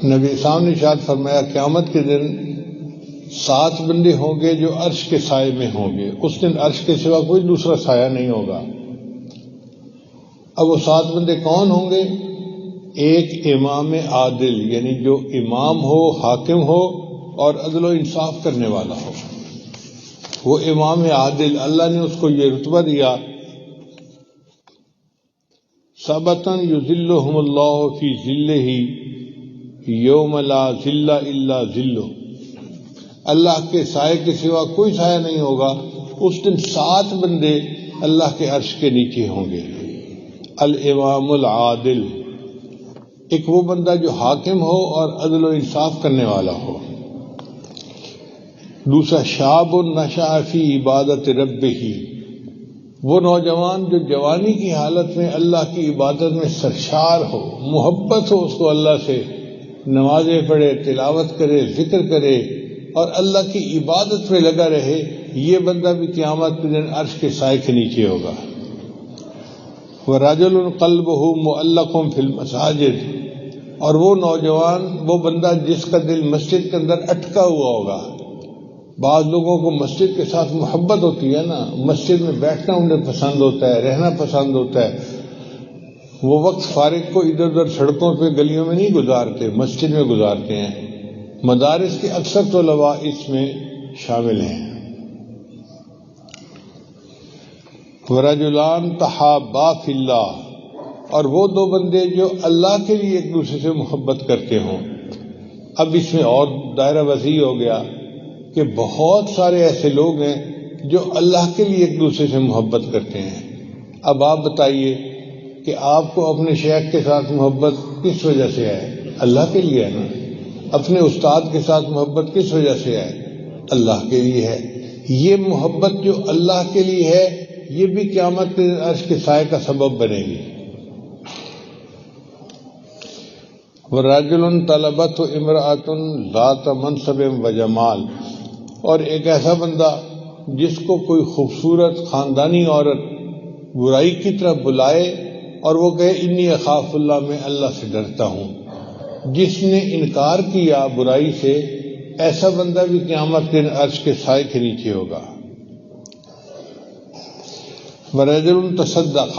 نبی صاحب نے ارشاد فرمایا قیامت کے دن 7 بندے ہوں گے جو عرش کے سائے میں ہوں گے. اس دن عرش کے سوا کوئی دوسرا سایہ نہیں ہوگا. اب وہ 7 بندے کون ہوں گے؟ ایک امام عادل، یعنی جو امام ہو، حاکم ہو اور عدل و انصاف کرنے والا ہو. وہ امام عادل، اللہ نے اس کو یہ رتبہ دیا، سبتاً یذلہم اللہ فی ظلہ یوم لا ظل الا ظلہ. اللہ کے سائے کے سوا کوئی سایہ نہیں ہوگا. اس دن 7 بندے اللہ کے عرش کے نیچے ہوں گے. الامام العادل، ایک وہ بندہ جو حاکم ہو اور عدل و انصاف کرنے والا ہو. دوسرا شاب نشأ فی عبادت ربہ، وہ نوجوان جو جوانی کی حالت میں اللہ کی عبادت میں سرشار ہو، محبت ہو اس کو اللہ سے، نمازیں پڑھے، تلاوت کرے، ذکر کرے اور اللہ کی عبادت میں لگا رہے. یہ بندہ بھی قیامت کے دن عرش کے سائے کے نیچے ہوگا. وَرَجُلٌ قَلْبُهُ مُعَلَّقٌ فِي الْمَسَاجِدِ، اور وہ نوجوان، وہ بندہ جس کا دل مسجد کے اندر اٹکا ہوا ہوگا. بعض لوگوں کو مسجد کے ساتھ محبت ہوتی ہے نا، مسجد میں بیٹھنا انہیں پسند ہوتا ہے، رہنا پسند ہوتا ہے. وہ وقت فارغ کو ادھر ادھر سڑکوں پہ گلیوں میں نہیں گزارتے، مسجد میں گزارتے ہیں. مدارس کے اکثر طلباء اس میں شامل ہیں. وَرَجُلَانِ تَحَابَّا فِي اللَّهِ، اور وہ 2 بندے جو اللہ کے لیے ایک دوسرے سے محبت کرتے ہوں. اب اس میں اور دائرہ وسیع ہو گیا کہ بہت سارے ایسے لوگ ہیں جو اللہ کے لیے ایک دوسرے سے محبت کرتے ہیں. اب آپ بتائیے کہ آپ کو اپنے شیخ کے ساتھ محبت کس وجہ سے ہے؟ اللہ کے لیے ہے نا. اپنے استاد کے ساتھ محبت کس وجہ سے ہے؟ اللہ کے لیے ہے. یہ محبت جو اللہ کے لیے ہے یہ بھی قیامت کے عرش کے سائے کا سبب بنے گی. وَرَجُلٌ طَلَبَتْهُ امْرَأَةٌ ذَاتَ مَنْصَبٍ وَجَمَالٍ، اور ایک ایسا بندہ جس کو کوئی خوبصورت خاندانی عورت برائی کی طرف بلائے اور وہ کہے انی اخاف اللہ، میں اللہ سے ڈرتا ہوں. جس نے انکار کیا برائی سے، ایسا بندہ بھی قیامت کے عرش کے سائے کے نیچے ہوگا. وَرَجُلٌ تَصَدَّقَ،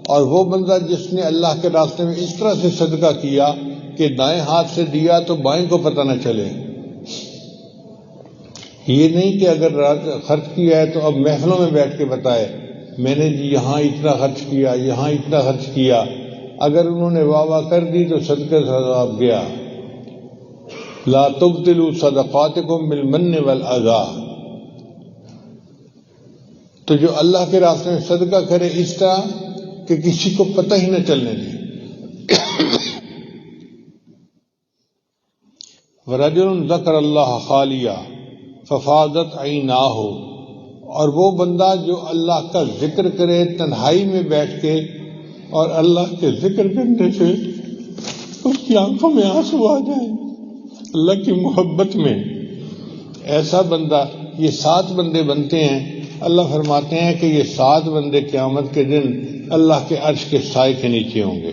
اور وہ بندہ جس نے اللہ کے راستے میں اس طرح سے صدقہ کیا کہ دائیں ہاتھ سے دیا تو بائیں کو پتہ نہ چلے. یہ نہیں کہ اگر خرچ کیا ہے تو اب محفلوں میں بیٹھ کے بتائے میں نے جی یہاں اتنا خرچ کیا، یہاں اتنا خرچ کیا. اگر انہوں نے واہ واہ کر دی تو صدقہ ثواب گیا. لا تبطلوا صدقاتکم بالمن والاذى، تو جو اللہ کے راستے میں صدقہ کرے اس طرح کہ کسی کو پتہ ہی نہ چلنے دے. وَرَجُلٌ ذَكَرَ اللَّهَ خَالِيًا فَفَاضَتْ عَيْنَاهُ، اور وہ بندہ جو اللہ کا ذکر کرے تنہائی میں بیٹھ کے اور اللہ کے ذکر کرنے سے اس کی آنکھوں میں آنسو آ جائیں اللہ کی محبت میں. ایسا بندہ، یہ 7 بندے بنتے ہیں. اللہ فرماتے ہیں کہ یہ 7 بندے قیامت کے دن اللہ کے عرش کے سائے کے نیچے ہوں گے.